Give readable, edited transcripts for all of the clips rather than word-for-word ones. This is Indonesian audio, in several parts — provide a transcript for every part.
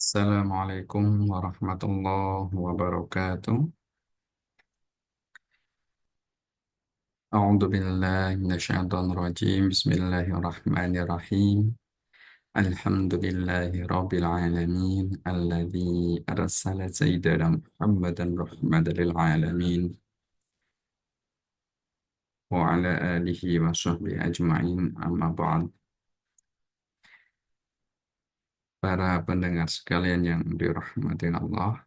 Assalamualaikum warahmatullahi wabarakatuh. A'udzu billahi minasyaitonir rajim. Bismillahirrahmanirrahim. Alhamdulillahi rabbil alamin alladzi arsala sayyidana Muhammadan rahmatan lil alamin wa ala alihi wa sahbihi ajma'in amma ba'd. Para pendengar sekalian yang dirahmati Allah,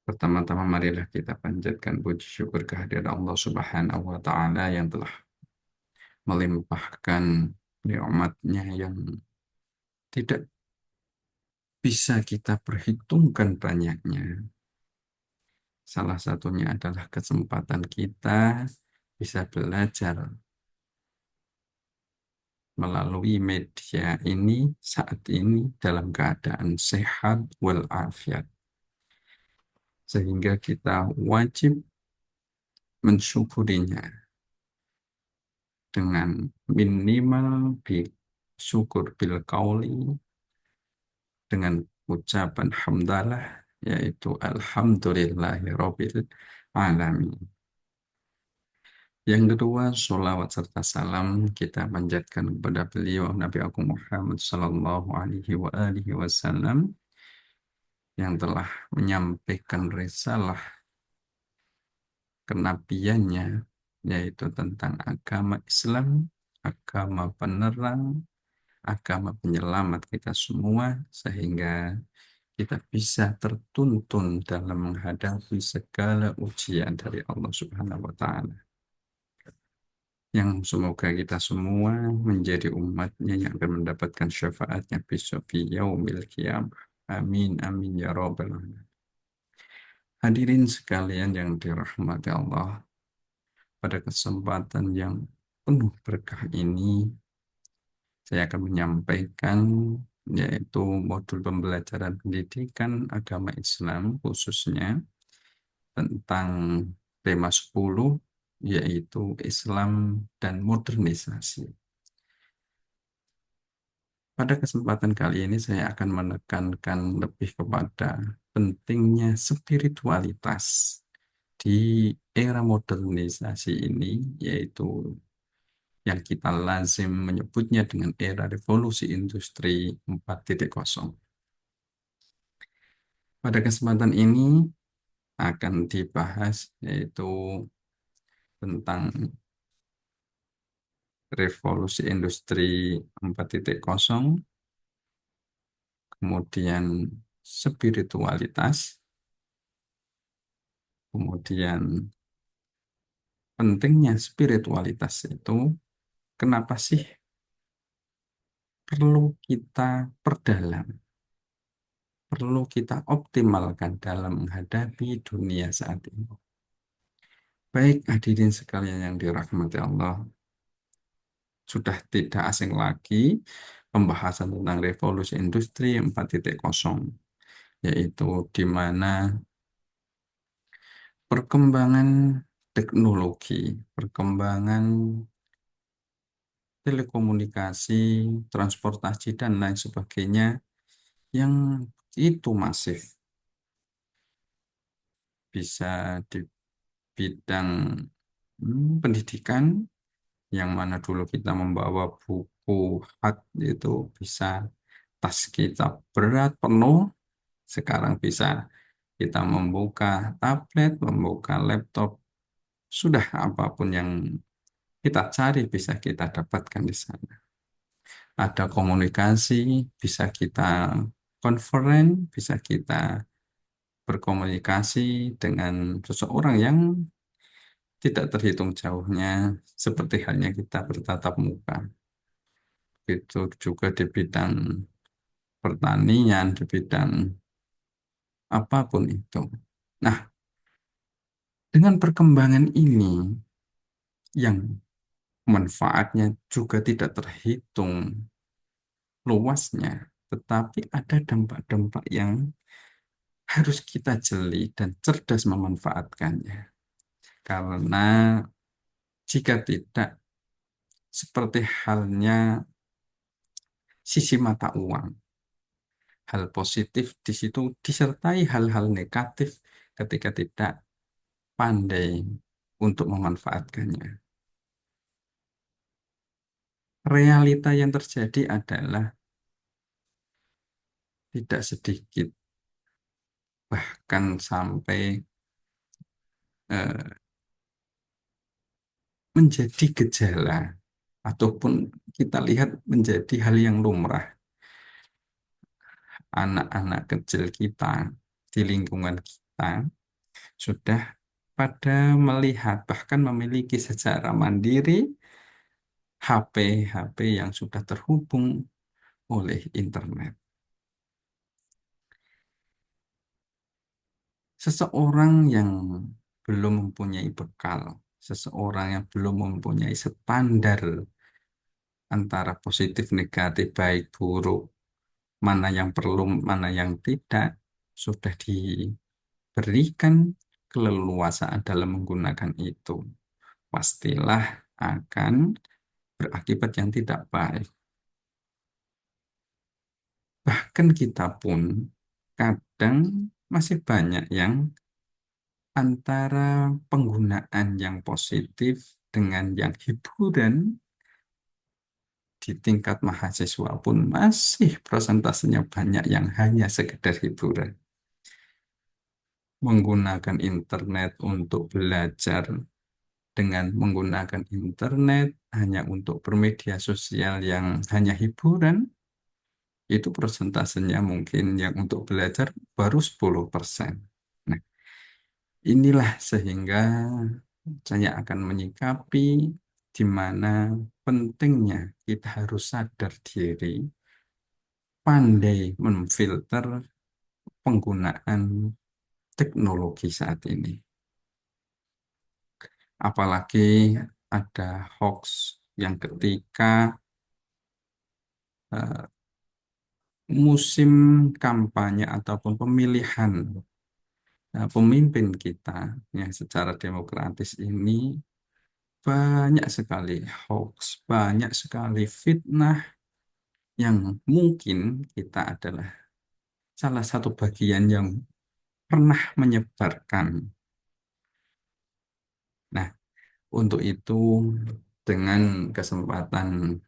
pertama-tama marilah kita panjatkan puji syukur kehadirat Allah Subhanahu wa taala yang telah melimpahkan nikmatnya yang tidak bisa kita perhitungkan banyaknya. Salah satunya adalah kesempatan kita bisa belajar melalui media ini saat ini dalam keadaan sehat walafiat. Sehingga kita wajib mensyukurinya dengan minimal syukur bil qauli, dengan ucapan hamdalah, yaitu alhamdulillahirabbil alamin. Yang kedua, sholawat serta salam kita panjatkan kepada beliau Nabi Agung Muhammad Sallallahu Alaihi Wasallam yang telah menyampaikan risalah kenabiannya, yaitu tentang agama Islam, agama penerang, agama penyelamat kita semua, sehingga kita bisa tertuntun dalam menghadapi segala ujian dari Allah Subhanahu wa Ta'ala. Yang semoga kita semua menjadi umatnya yang akan mendapatkan syafaatnya besok di yaumil qiyamah. Amin, amin, ya rabbal alamin. Hadirin sekalian yang dirahmati Allah, pada kesempatan yang penuh berkah ini, saya akan menyampaikan yaitu modul pembelajaran pendidikan agama Islam, khususnya tentang tema 10, yaitu Islam dan modernisasi. Pada kesempatan kali ini saya akan menekankan lebih kepada pentingnya spiritualitas di era modernisasi ini, yaitu yang kita lazim menyebutnya dengan era revolusi industri 4.0. Pada kesempatan ini akan dibahas yaitu tentang revolusi industri 4.0, kemudian spiritualitas, kemudian pentingnya spiritualitas itu, kenapa sih perlu kita perdalam, perlu kita optimalkan dalam menghadapi dunia saat ini. Baik hadirin sekalian yang dirahmati Allah, sudah tidak asing lagi pembahasan tentang revolusi industri 4.0, yaitu di mana perkembangan teknologi, perkembangan telekomunikasi, transportasi, dan lain sebagainya yang itu masif, bisa di bidang pendidikan, yang mana dulu kita membawa buku hard itu bisa tas kita berat penuh, sekarang bisa kita membuka tablet, membuka laptop, sudah apapun yang kita cari bisa kita dapatkan di sana. Ada komunikasi, bisa kita konferen, bisa kita berkomunikasi dengan seseorang yang tidak terhitung jauhnya, seperti halnya kita bertatap muka. Itu juga di bidang pertanian, di bidang apapun itu. Nah, dengan perkembangan ini yang manfaatnya juga tidak terhitung luasnya, tetapi ada dampak-dampak yang harus kita jeli dan cerdas memanfaatkannya. Karena jika tidak, seperti halnya sisi mata uang, hal positif di situ disertai hal-hal negatif ketika tidak pandai untuk memanfaatkannya. Realita yang terjadi adalah tidak sedikit, bahkan sampai eh, menjadi gejala ataupun kita lihat menjadi hal yang lumrah. Anak-anak kecil kita di lingkungan kita sudah pada melihat bahkan memiliki secara mandiri HP-HP yang sudah terhubung oleh internet. Seseorang yang belum mempunyai bekal, seseorang yang belum mempunyai standar antara positif, negatif, baik, buruk, mana yang perlu, mana yang tidak, sudah diberikan keleluasaan dalam menggunakan itu. Pastilah akan berakibat yang tidak baik. Bahkan kita pun kadang masih banyak yang antara penggunaan yang positif dengan yang hiburan di tingkat mahasiswa pun masih persentasenya banyak yang hanya sekedar hiburan. Menggunakan internet untuk belajar dengan menggunakan internet hanya untuk bermedia sosial yang hanya hiburan, itu persentasenya mungkin yang untuk belajar baru 10%. Nah, inilah sehingga saya akan menyikapi di mana pentingnya kita harus sadar diri, pandai memfilter penggunaan teknologi saat ini. Apalagi ada hoax yang ketika eh, musim kampanye ataupun pemilihan pemimpin kita yang secara demokratis ini banyak sekali hoax, banyak sekali fitnah yang mungkin kita adalah salah satu bagian yang pernah menyebarkan. Nah, untuk itu dengan kesempatan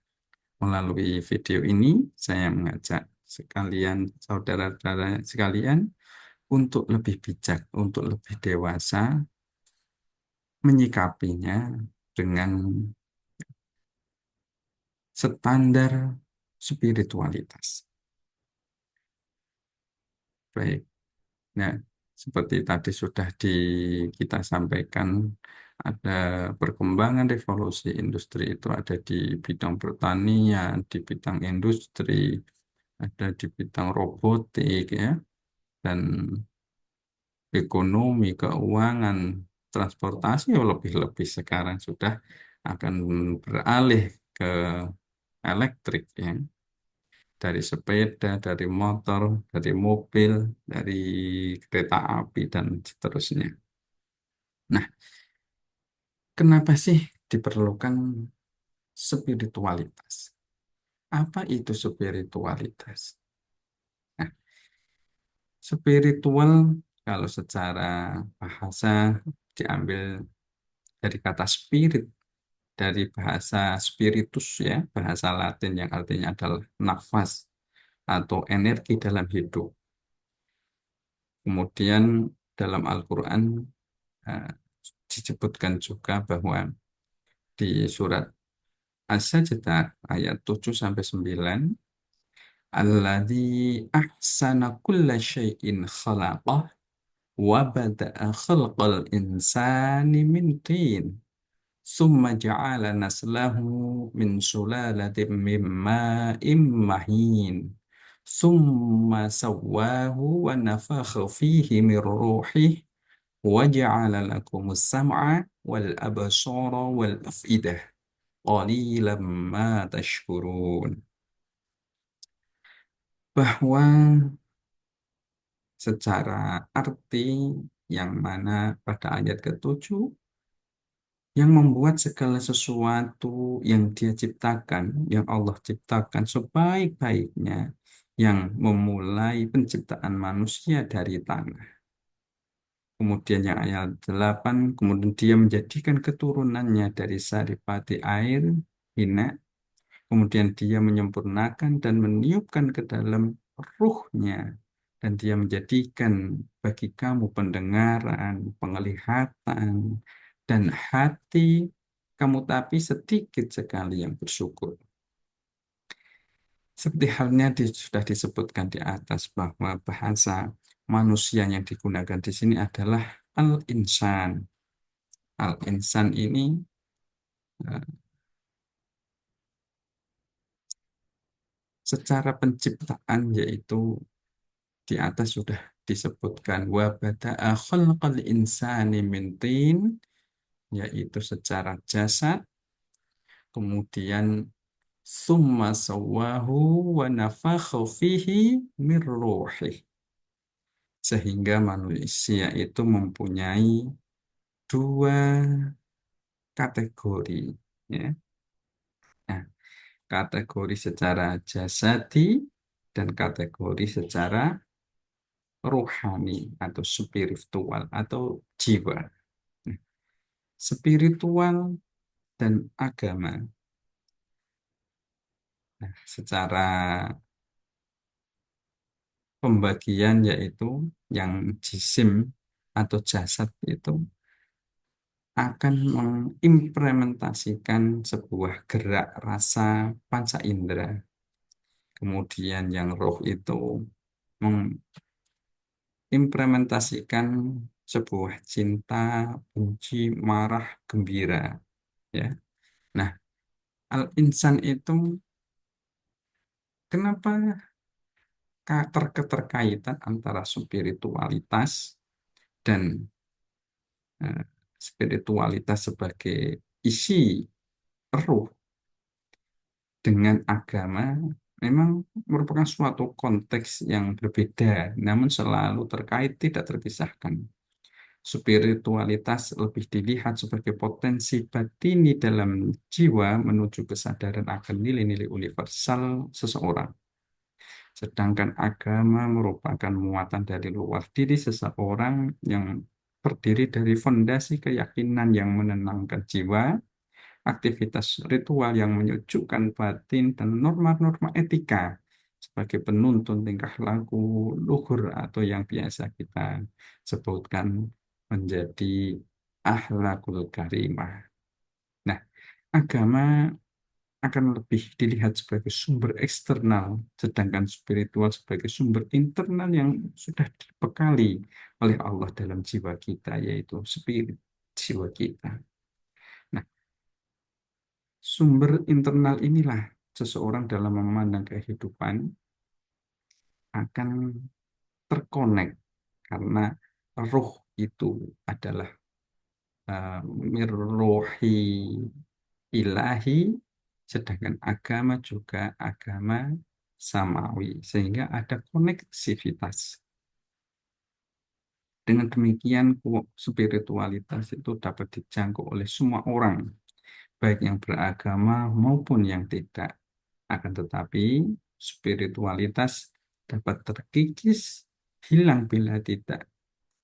melalui video ini saya mengajak sekalian saudara-saudara sekalian untuk lebih bijak, untuk lebih dewasa menyikapinya dengan standar spiritualitas. Baik. Nah, seperti tadi sudah kita sampaikan, ada perkembangan revolusi industri itu ada di bidang pertanian, di bidang industri, ada di bidang robotik, ya, dan ekonomi, keuangan, transportasi, lebih-lebih sekarang sudah akan beralih ke elektrik, ya. Dari sepeda, dari motor, dari mobil, dari kereta api, dan seterusnya. Nah, kenapa sih diperlukan spiritualitas? Apa itu spiritualitas? Nah, spiritual kalau secara bahasa diambil dari kata spirit, dari bahasa spiritus, ya, bahasa Latin yang artinya adalah nafas atau energi dalam hidup. Kemudian dalam Al-Quran eh, disebutkan juga bahwa di surat As-Sajdah ayat 7 sampai 9, alladzi ahsana kulla syai'in khalaqah wa bada'a khalqal insani min tin summa ja'ala naslahu min sulalatin min ma'in mahin summa sawwahu wa nafakha fihi min ruhih wa ja'ala lakumus sam'a wal absara wal af'idah qalilan ma tashkurun. Bahwa secara arti yang mana pada ayat ke-7 yang membuat segala sesuatu yang dia ciptakan, yang Allah ciptakan sebaik-baiknya, yang memulai penciptaan manusia dari tanah. Kemudian yang ayat 8, kemudian dia menjadikan keturunannya dari saripati air, hina, kemudian dia menyempurnakan dan meniupkan ke dalam ruhnya, dan dia menjadikan bagi kamu pendengaran, penglihatan, dan hati kamu tapi sedikit sekali yang bersyukur. Seperti halnya sudah disebutkan di atas bahwa bahasa manusia yang digunakan di sini adalah al-insan. Al-insan ini eh, secara penciptaan yaitu di atas sudah disebutkan wa bada'a khalqal insani min tin, yaitu secara jasad, kemudian summa sawwahu wa nafakha fihi min ruhih, sehingga manusia itu mempunyai dua kategori, ya. Nah, kategori secara jasadi dan kategori secara rohani atau spiritual atau jiwa. Nah, spiritual dan agama. Nah, secara pembagian yaitu yang jisim atau jasad itu akan mengimplementasikan sebuah gerak rasa panca indera. Kemudian yang roh itu mengimplementasikan sebuah cinta, benci, marah, gembira. Ya. Nah, al-insan itu kenapa keterkaitan antara spiritualitas dan eh, spiritualitas sebagai isi ruh dengan agama memang merupakan suatu konteks yang berbeda, namun selalu terkait, tidak terpisahkan. Spiritualitas lebih dilihat sebagai potensi batini dalam jiwa menuju kesadaran akan nilai-nilai universal seseorang. Sedangkan agama merupakan muatan dari luar diri seseorang yang terdiri dari fondasi keyakinan yang menenangkan jiwa, aktivitas ritual yang menyejukkan batin, dan norma-norma etika sebagai penuntun tingkah laku luhur atau yang biasa kita sebutkan menjadi akhlakul karimah. Nah, agama akan lebih dilihat sebagai sumber eksternal, sedangkan spiritual sebagai sumber internal yang sudah dibekali oleh Allah dalam jiwa kita, yaitu spirit jiwa kita. Nah, sumber internal inilah seseorang dalam memandang kehidupan akan terkonek karena roh itu adalah mirrohi ilahi, sedangkan agama juga agama samawi, sehingga ada koneksivitas. Dengan demikian, spiritualitas itu dapat dijangkau oleh semua orang, baik yang beragama maupun yang tidak. Akan tetapi, spiritualitas dapat terkikis, hilang bila tidak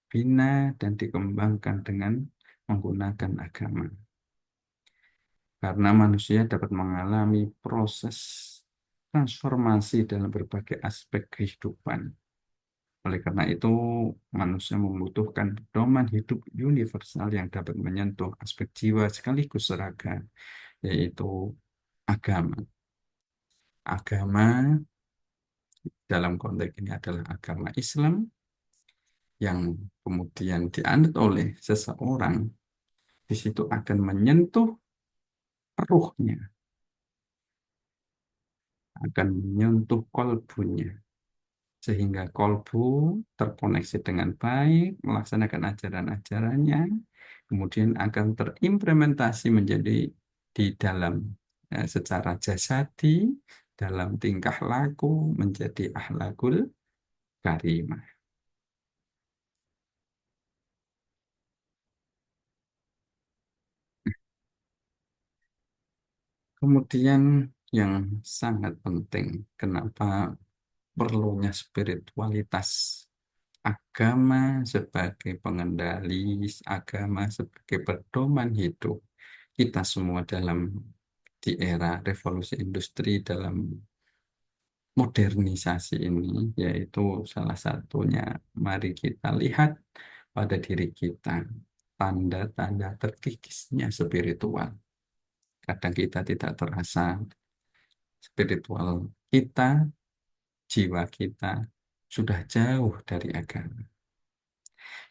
bina dan dikembangkan dengan menggunakan agama. Karena manusia dapat mengalami proses transformasi dalam berbagai aspek kehidupan. Oleh karena itu, manusia membutuhkan pedoman hidup universal yang dapat menyentuh aspek jiwa sekaligus raga, yaitu agama. Agama dalam konteks ini adalah agama Islam yang kemudian dianut oleh seseorang, di situ akan menyentuh ruhnya, akan menyentuh kolbunya, sehingga kolbu terkoneksi dengan baik, melaksanakan ajaran-ajarannya, kemudian akan terimplementasi menjadi di dalam secara jasadi, dalam tingkah laku menjadi akhlakul karimah. Kemudian yang sangat penting, kenapa perlunya spiritualitas agama sebagai pengendali, agama sebagai pedoman hidup kita semua dalam di era revolusi industri, dalam modernisasi ini, yaitu salah satunya mari kita lihat pada diri kita tanda-tanda terkikisnya spiritual. Kadang kita tidak terasa spiritual kita, jiwa kita sudah jauh dari agama.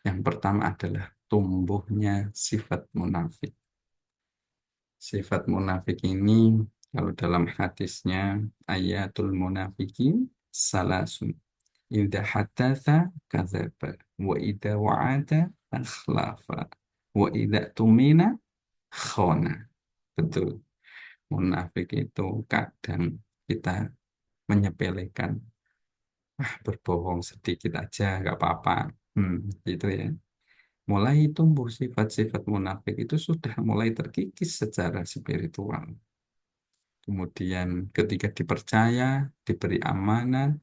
Yang pertama adalah tumbuhnya sifat munafik. Sifat munafik ini kalau dalam hadisnya ayatul munafikin salasun. Idza hadatsa kadzaba wa idza wa'ada akhlafa wa idza tumina khona. Betul. Munafik itu kadang kita menyepelekan, berbohong sedikit aja nggak apa-apa. Gitu ya. Mulai tumbuh sifat-sifat munafik itu sudah mulai terkikis secara spiritual. Kemudian ketika dipercaya, diberi amanah,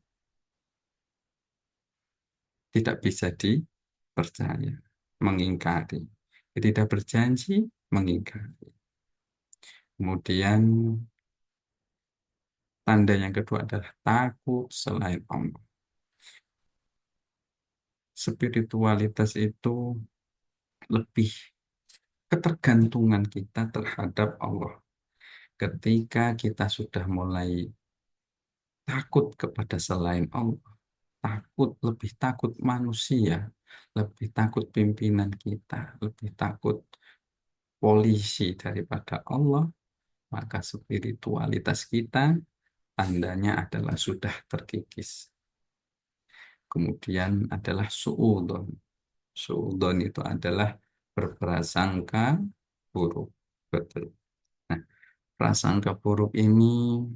tidak bisa dipercaya, mengingkari. Tidak berjanji, mengingkari. Kemudian tanda yang kedua adalah takut selain Allah. Spiritualitas itu lebih ketergantungan kita terhadap Allah. Ketika kita sudah mulai takut kepada selain Allah, lebih takut manusia, lebih takut pimpinan kita, lebih takut polisi daripada Allah, maka spiritualitas kita tandanya adalah sudah terkikis. Kemudian adalah su'udon. Su'udon itu adalah berprasangka buruk. Betul. Nah, prasangka buruk ini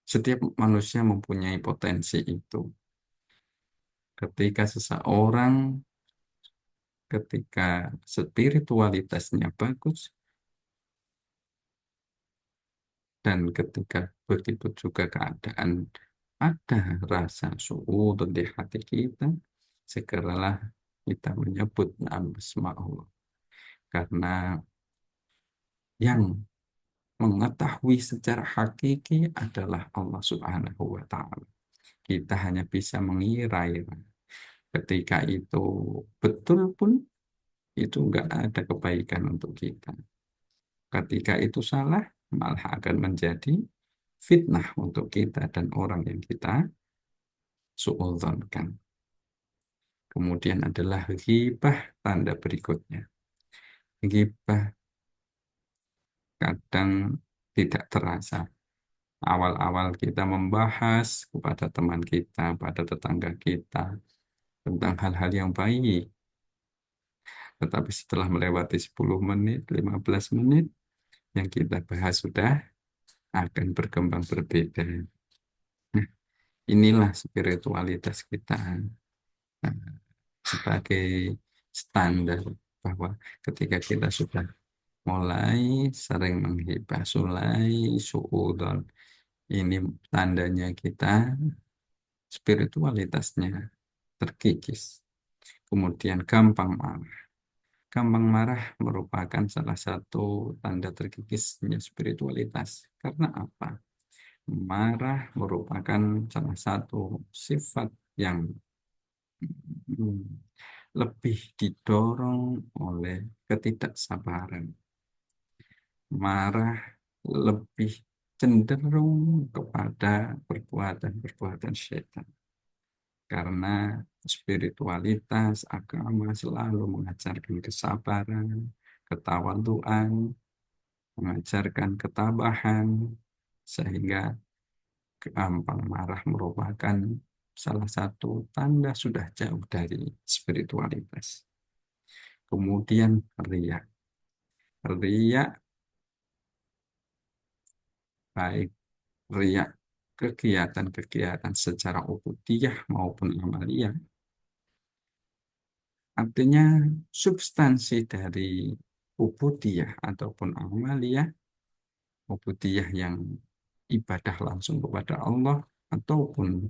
setiap manusia mempunyai potensi itu. Ketika seseorang, ketika spiritualitasnya bagus, dan ketika begitu juga keadaan ada rasa su'udon di hati kita, segeralah kita menyebut nama Allah. Karena yang mengetahui secara hakiki adalah Allah Subhanahu wa Ta'ala. Kita hanya bisa mengira-ira. Ketika itu betul pun, itu enggak ada kebaikan untuk kita. Ketika itu salah, malah akan menjadi fitnah untuk kita dan orang yang kita suudzonkan. Kemudian adalah ghibah, tanda berikutnya. Ghibah kadang tidak terasa. Awal-awal kita membahas kepada teman kita, pada tetangga kita, tentang hal-hal yang baik. Tetapi setelah melewati 10 menit, 15 menit, yang kita bahas sudah akan berkembang berbeda. Nah, inilah spiritualitas kita. Nah, sebagai standar bahwa ketika kita sudah mulai sering menghibah, mulai suudon, ini tandanya kita spiritualitasnya terkikis. Kemudian gampang marah. Gampang marah merupakan salah satu tanda terkikisnya spiritualitas. Karena apa? Marah merupakan salah satu sifat yang hmm, lebih didorong oleh ketidaksabaran. Marah lebih cenderung kepada perbuatan-perbuatan syaitan. Karena spiritualitas agama selalu mengajarkan kesabaran, ketawaduan, mengajarkan ketabahan, sehingga gampang marah merupakan salah satu tanda sudah jauh dari spiritualitas. Kemudian riya. Riya, baik riya kegiatan-kegiatan secara ubudiyah maupun amaliyah, artinya substansi dari ubudiyah ataupun amaliyah, ubudiyah yang ibadah langsung kepada Allah ataupun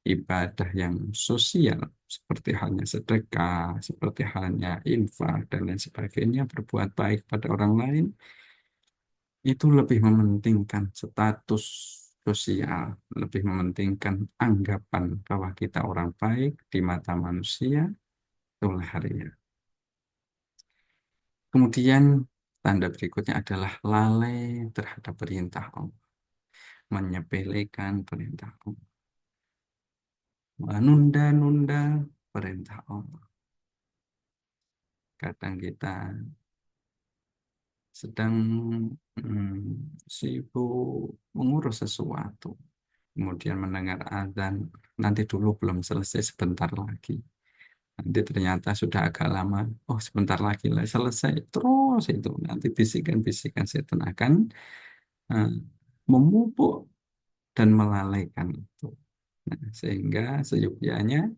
ibadah yang sosial seperti halnya sedekah, seperti halnya infak dan lain sebagainya, berbuat baik pada orang lain, itu lebih mementingkan status sosial, lebih mementingkan anggapan bahwa kita orang baik di mata manusia, itulah harinya. Kemudian tanda berikutnya adalah lalai terhadap perintah Allah, menyepelekan perintah Allah, menunda-nunda perintah Allah. Kadang kita sedang sibuk mengurus sesuatu, kemudian mendengar azan, nanti dulu belum selesai, sebentar lagi. Nanti ternyata sudah agak lama, oh sebentar lagi lah selesai, terus itu nanti bisikan-bisikan setan akan eh, memupuk dan melalaikan itu. Nah, sehingga seyogyanya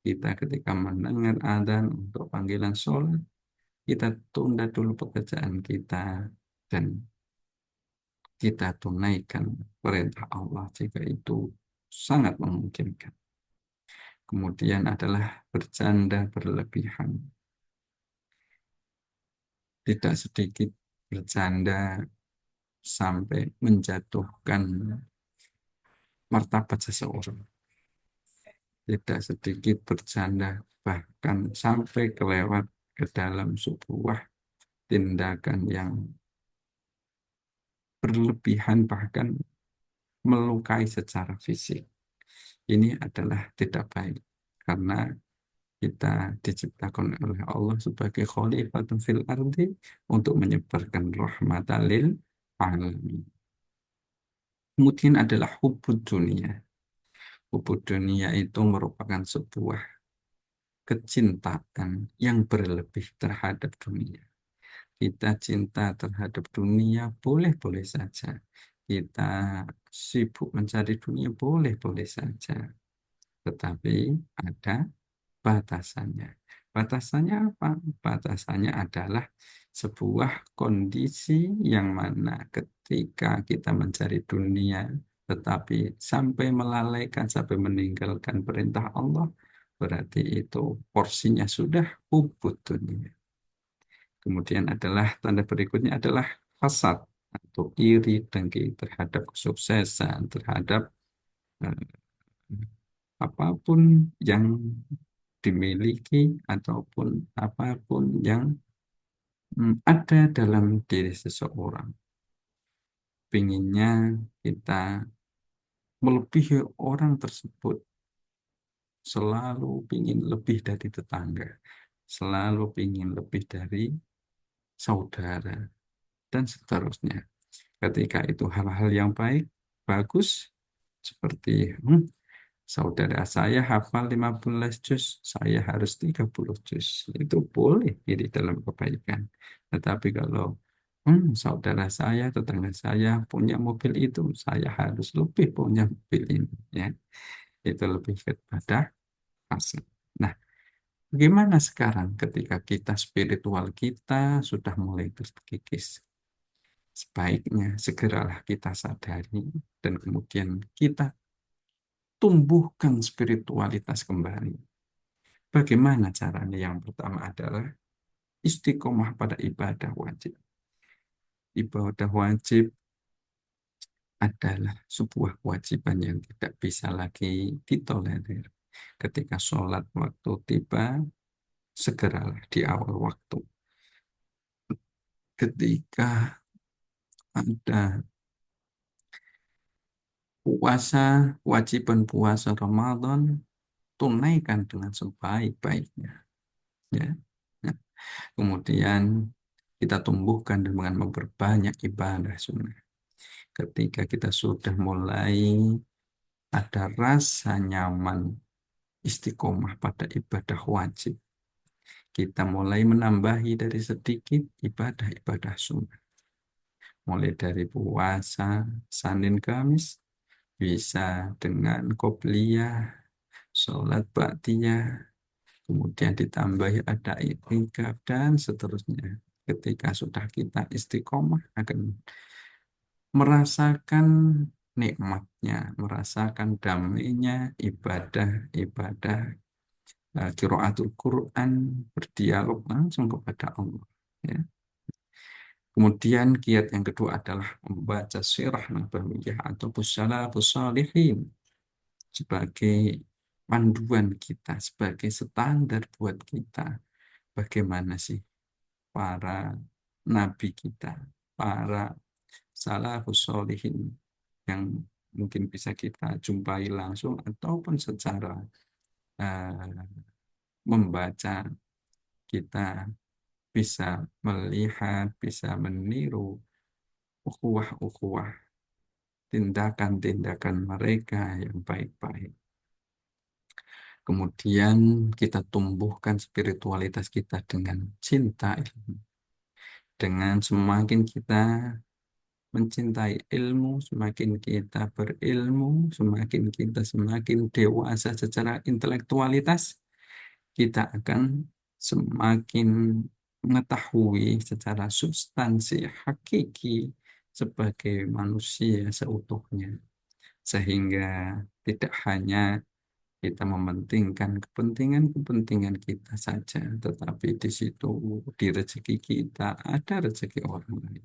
kita ketika mendengar adzan untuk panggilan sholat, kita tunda dulu pekerjaan kita dan kita tunaikan perintah Allah jika itu sangat memungkinkan. Kemudian adalah bercanda berlebihan. Tidak sedikit bercanda sampai menjatuhkan martabat seseorang. Tidak sedikit bercanda bahkan sampai kelewat ke dalam sebuah tindakan yang berlebihan bahkan melukai secara fisik. Ini adalah tidak baik karena kita diciptakan oleh Allah sebagai khalifatun fil ardi untuk menyebarkan rahmatan lil alamin. Kemudian adalah hubud dunia. Hubud dunia itu merupakan sebuah kecintaan yang berlebih terhadap dunia. Kita cinta terhadap dunia boleh-boleh saja. Kita sibuk mencari dunia boleh-boleh saja. Tetapi ada batasannya. Batasannya apa? Batasannya adalah sebuah kondisi yang mana ketika kita mencari dunia, tetapi sampai melalaikan, sampai meninggalkan perintah Allah, berarti itu porsinya sudah hubud dunia. Kemudian adalah tanda berikutnya adalah hasad atau iri dengki terhadap kesuksesan, terhadap eh, apapun yang dimiliki ataupun apapun yang ada dalam diri seseorang. Pinginnya kita melebihi orang tersebut, selalu ingin lebih dari tetangga, selalu ingin lebih dari saudara, dan seterusnya. Ketika itu hal-hal yang baik, bagus, seperti saudara saya hafal 15 juz, saya harus 30 juz. Itu boleh jadi dalam kebaikan. Tetapi kalau saudara saya, tetangga saya punya mobil itu, saya harus lebih punya mobil ini. Ya. Itu lebih kepada pasif. Nah, bagaimana sekarang ketika kita spiritual kita sudah mulai terkikis? Sebaiknya segeralah kita sadari dan kemudian kita tumbuhkan spiritualitas kembali. Bagaimana caranya? Yang pertama adalah istiqomah pada ibadah wajib. Ibadah wajib adalah sebuah kewajiban yang tidak bisa lagi ditolerir. Ketika sholat waktu tiba, segeralah di awal waktu. Ketika ada puasa, kewajiban puasa Ramadan, tunaikan dengan sebaik-baiknya. Ya. Nah, kemudian kita tumbuhkan dengan memperbanyak ibadah sunnah. Ketika kita sudah mulai ada rasa nyaman istiqomah pada ibadah wajib, kita mulai menambahi dari sedikit ibadah-ibadah sunnah. Mulai dari puasa Senin Kamis, bisa dengan qobliyah, sholat ba'diyah, kemudian ditambahi ada iktikaf dan seterusnya. Ketika sudah kita istiqomah akan merasakan nikmatnya, merasakan damainya ibadah-ibadah qiraatul Quran, berdialog langsung kepada Allah. Ya. Kemudian kiat yang kedua adalah membaca sirah nabawiyah atau salafus salihin sebagai panduan kita, sebagai standar buat kita. Bagaimana sih para nabi kita, para salafus salihin yang mungkin bisa kita jumpai langsung ataupun secara eh, membaca, kita bisa melihat, bisa meniru ukhuwah-ukhuwah, tindakan-tindakan mereka yang baik-baik. Kemudian kita tumbuhkan spiritualitas kita dengan cinta ilmu. Dengan semakin kita mencintai ilmu, semakin kita berilmu, semakin dewasa secara intelektualitas, kita akan semakin mengetahui secara substansi hakiki sebagai manusia seutuhnya. Sehingga tidak hanya kita mementingkan kepentingan-kepentingan kita saja, tetapi di situ di rezeki kita ada rezeki orang lain.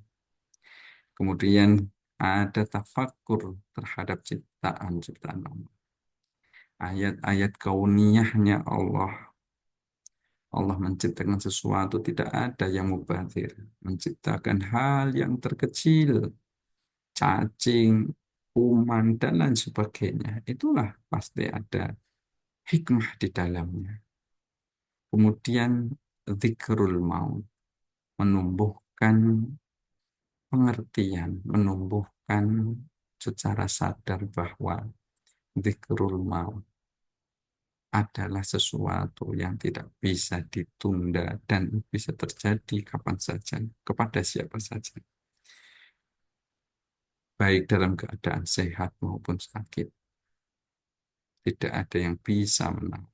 Kemudian ada tafakur terhadap ciptaan-ciptaan Allah. Ayat-ayat kauniyahnya Allah. Allah menciptakan sesuatu tidak ada yang mubazir. Menciptakan hal yang terkecil, cacing, kuman, dan lain sebagainya. Itulah pasti ada hikmah di dalamnya. Kemudian zikrul maut, menumbuhkan pengertian, menumbuhkan secara sadar bahwa zikrul maut adalah sesuatu yang tidak bisa ditunda dan bisa terjadi kapan saja, kepada siapa saja, baik dalam keadaan sehat maupun sakit. Tidak ada yang bisa menang.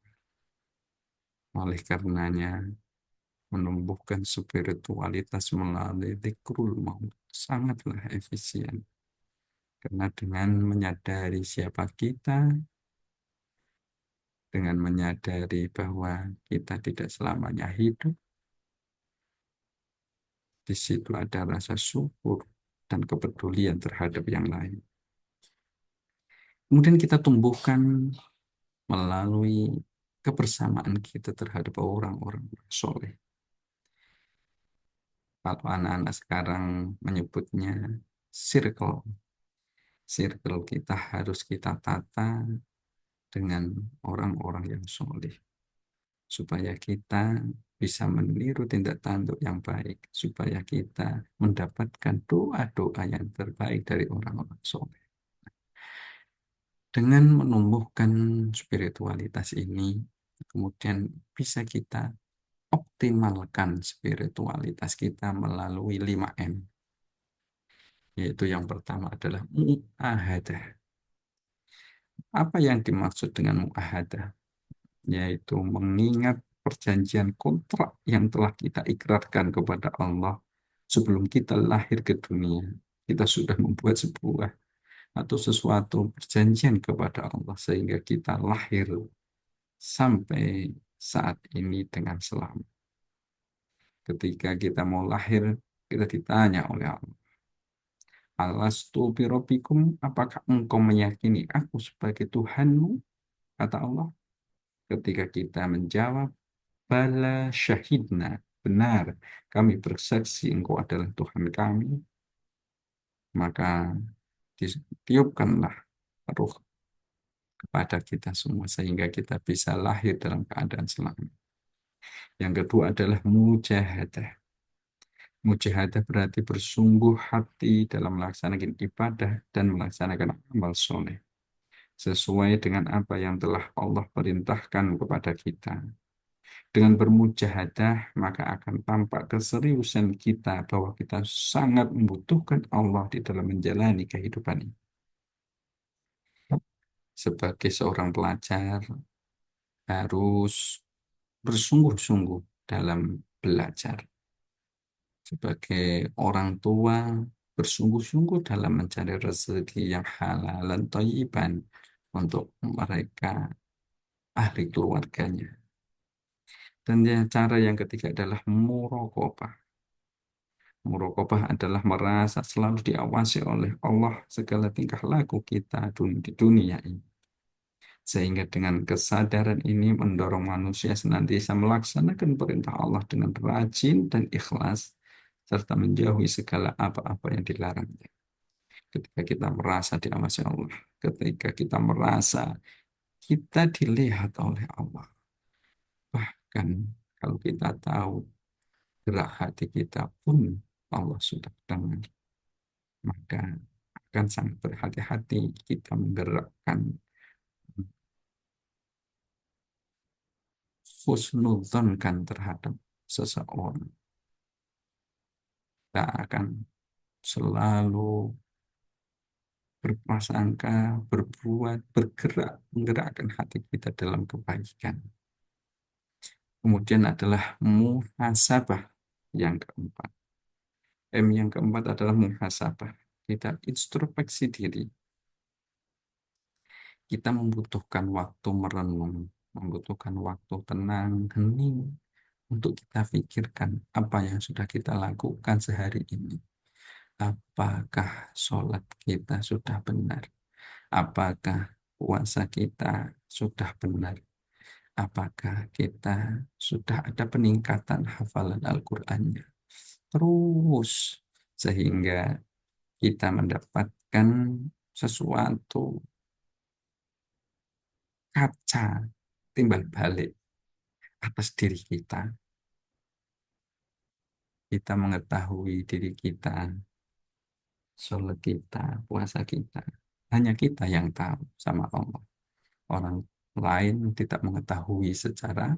Oleh karenanya, menumbuhkan spiritualitas melalui zikrul maut sangatlah efisien. Karena dengan menyadari siapa kita, dengan menyadari bahwa kita tidak selamanya hidup, di situ ada rasa syukur dan kepedulian terhadap yang lain. Kemudian kita tumbuhkan melalui kebersamaan kita terhadap orang-orang soleh. Kalau anak-anak sekarang menyebutnya circle. Circle kita harus kita tata dengan orang-orang yang soleh. Supaya kita bisa meniru tindak tanduk yang baik. Supaya kita mendapatkan doa-doa yang terbaik dari orang-orang soleh. Dengan menumbuhkan spiritualitas ini, kemudian bisa kita optimalkan spiritualitas kita melalui 5M. Yaitu yang pertama adalah mu'ahadah. Apa yang dimaksud dengan mu'ahadah? Yaitu mengingat perjanjian kontrak yang telah kita ikrarkan kepada Allah sebelum kita lahir ke dunia. Kita sudah membuat sebuah atau sesuatu perjanjian kepada Allah sehingga kita lahir sampai saat ini dengan selamat. Ketika kita mau lahir, kita ditanya oleh Allah, Alastu birabbikum, apakah engkau meyakini aku sebagai Tuhanmu? Kata Allah. Ketika kita menjawab, Bala syahidna, benar, kami bersaksi engkau adalah Tuhan kami, maka ditiupkanlah ruh kepada kita semua sehingga kita bisa lahir dalam keadaan selamat. Yang kedua adalah mujahadah. Mujahadah berarti bersungguh hati dalam melaksanakan ibadah dan melaksanakan amal soleh sesuai dengan apa yang telah Allah perintahkan kepada kita. Dengan bermujahadah, maka akan tampak keseriusan kita bahwa kita sangat membutuhkan Allah di dalam menjalani kehidupan ini. Sebagai seorang pelajar, harus bersungguh-sungguh dalam belajar. Sebagai orang tua, bersungguh-sungguh dalam mencari rezeki yang halal dan thayyiban untuk mereka, ahli keluarganya. Dan cara yang ketiga adalah muraqabah. Muraqabah adalah merasa selalu diawasi oleh Allah segala tingkah laku kita di dunia ini. Sehingga dengan kesadaran ini mendorong manusia senantiasa melaksanakan perintah Allah dengan rajin dan ikhlas, serta menjauhi segala apa-apa yang dilarangnya. Ketika kita merasa diawasi Allah, ketika kita merasa kita dilihat oleh Allah, bahkan kalau kita tahu gerak hati kita pun Allah sudah dengar, maka akan sangat berhati-hati kita menggerakkan husnudzon kan terhadap seseorang. Kita akan selalu berprasangka, berbuat, bergerak, menggerakkan hati kita dalam kebaikan. Kemudian adalah muhasabah yang keempat. M yang keempat adalah muhasabah. Kita introspeksi diri. Kita membutuhkan waktu merenung, membutuhkan waktu tenang, hening, untuk kita pikirkan apa yang sudah kita lakukan sehari ini. Apakah sholat kita sudah benar? Apakah puasa kita sudah benar? Apakah kita sudah ada peningkatan hafalan Al-Qur'annya? Terus, sehingga kita mendapatkan sesuatu kaca timbal balik atas diri kita. Kita mengetahui diri kita, sholat kita, puasa kita. Hanya kita yang tahu sama Allah. Orang lain tidak mengetahui secara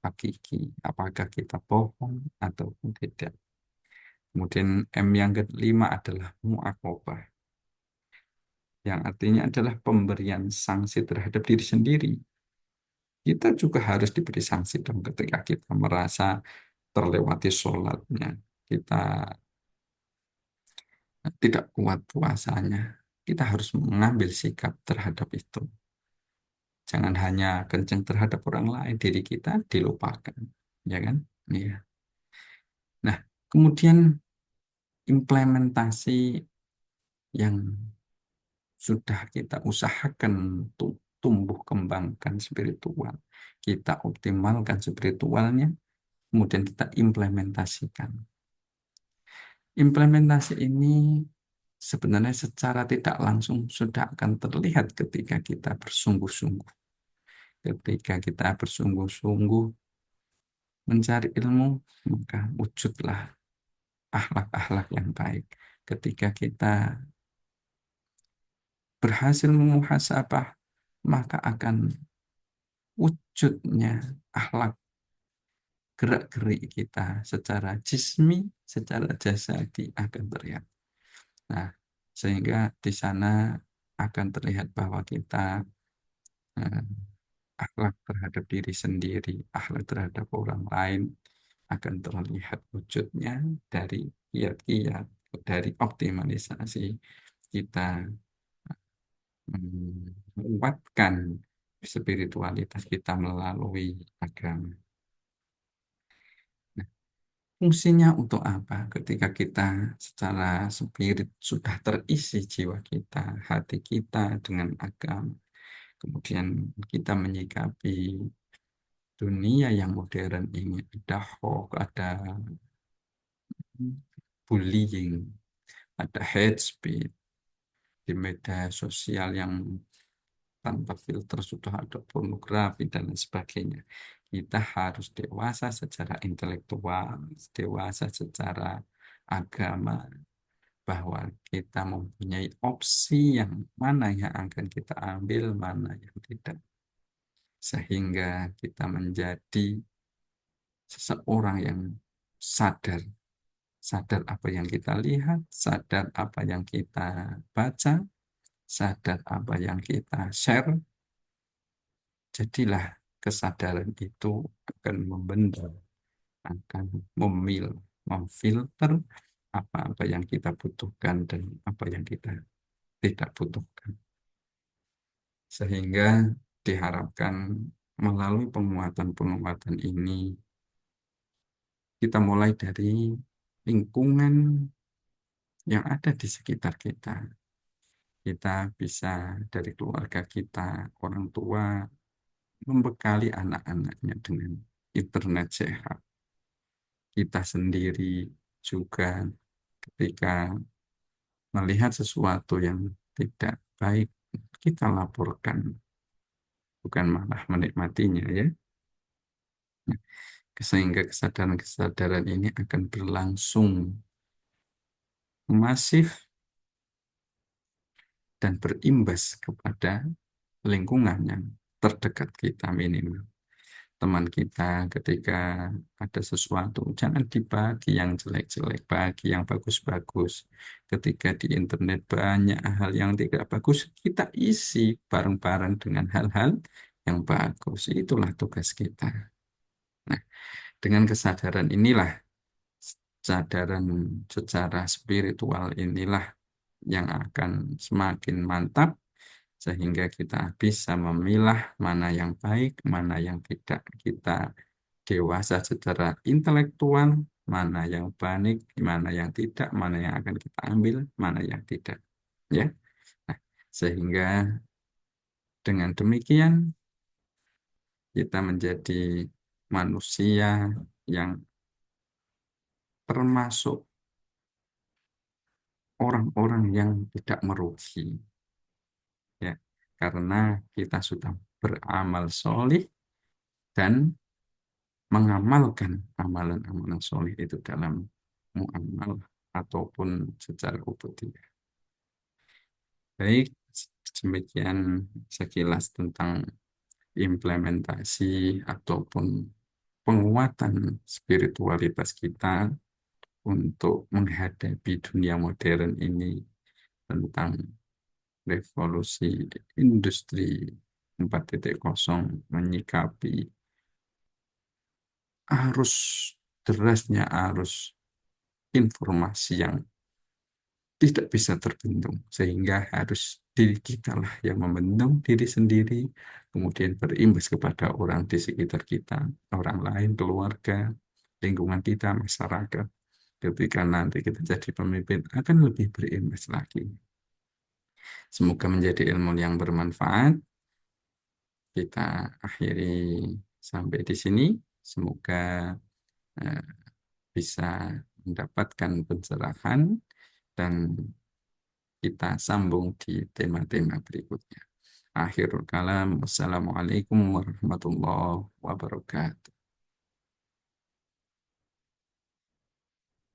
hakiki apakah kita bohong ataupun tidak. Kemudian M yang kelima adalah mu'aqobah, yang artinya adalah pemberian sanksi terhadap diri sendiri. Kita juga harus diberi sanksi dong ketika kita merasa terlewati sholatnya, kita tidak kuat puasanya. Kita harus mengambil sikap terhadap itu. Jangan hanya kenceng terhadap orang lain, diri kita dilupakan. Ya kan? Iya. Nah, kemudian implementasi yang sudah kita usahakan untuk tumbuh kembangkan spiritual. Kita optimalkan spiritualnya, kemudian kita implementasikan. Implementasi ini sebenarnya secara tidak langsung sudah akan terlihat ketika kita bersungguh-sungguh. Ketika kita bersungguh-sungguh mencari ilmu, maka wujudlah akhlak-akhlak yang baik. Ketika kita berhasil memuhasabah, maka akan wujudnya akhlak gerak-gerik kita secara jismi, secara jasadi akan terlihat. Nah, sehingga di sana akan terlihat bahwa kita eh, akhlak terhadap diri sendiri, akhlak terhadap orang lain akan terlihat wujudnya dari kiat-kiat, dari optimalisasi kita menguatkan spiritualitas kita melalui agama. Nah, fungsinya untuk apa? Ketika kita secara spirit sudah terisi jiwa kita, hati kita dengan agama, kemudian kita menyikapi dunia yang modern ini, ada hoax, ada bullying, ada hate speech di media sosial yang tanpa filter sudah ada pornografi dan lain sebagainya. Kita harus dewasa secara intelektual, dewasa secara agama, bahwa kita mempunyai opsi yang mana yang akan kita ambil, mana yang tidak. Sehingga kita menjadi seseorang yang sadar, sadar apa yang kita lihat, sadar apa yang kita baca, sadar apa yang kita share. Jadilah kesadaran itu akan membentuk, akan memilih, memfilter, apa-apa yang kita butuhkan dan apa yang kita tidak butuhkan. Sehingga diharapkan melalui penguatan-penguatan ini, kita mulai dari lingkungan yang ada di sekitar kita. Kita bisa dari keluarga kita, orang tua, membekali anak-anaknya dengan internet sehat. Kita sendiri juga ketika melihat sesuatu yang tidak baik, kita laporkan, bukan malah menikmatinya ya. Sehingga kesadaran-kesadaran ini akan berlangsung masif dan berimbas kepada lingkungan yang terdekat kita minimal. Teman kita ketika ada sesuatu, jangan dibagi yang jelek-jelek, bagi yang bagus-bagus. Ketika di internet banyak hal yang tidak bagus, kita isi bareng-bareng dengan hal-hal yang bagus. Itulah tugas kita. Nah, dengan kesadaran inilah, kesadaran secara spiritual inilah yang akan semakin mantap sehingga kita bisa memilah mana yang baik, mana yang tidak. Kita dewasa secara intelektual, mana yang baik, mana yang tidak, mana yang akan kita ambil, mana yang tidak. Ya, nah, sehingga dengan demikian kita menjadi manusia yang termasuk orang-orang yang tidak merugi, ya, karena kita sudah beramal solih dan mengamalkan amalan-amalan soleh itu dalam muamalah ataupun secara ubudiyah. Baik, demikian sekilas tentang implementasi ataupun penguatan spiritualitas kita untuk menghadapi dunia modern ini tentang revolusi industri 4.0 menyikapi arus derasnya arus informasi yang tidak bisa terbendung sehingga harus diri kita lah yang membendung diri sendiri kemudian berimbas kepada orang di sekitar kita, orang lain, keluarga, lingkungan kita, masyarakat. Ketika nanti kita jadi pemimpin akan lebih berimbas lagi. Semoga menjadi ilmu yang bermanfaat. Kita akhiri sampai di sini. Semoga eh, bisa mendapatkan pencerahan dan kita sambung di tema-tema berikutnya. Akhirul kalam, wassalamualaikum warahmatullahi wabarakatuh.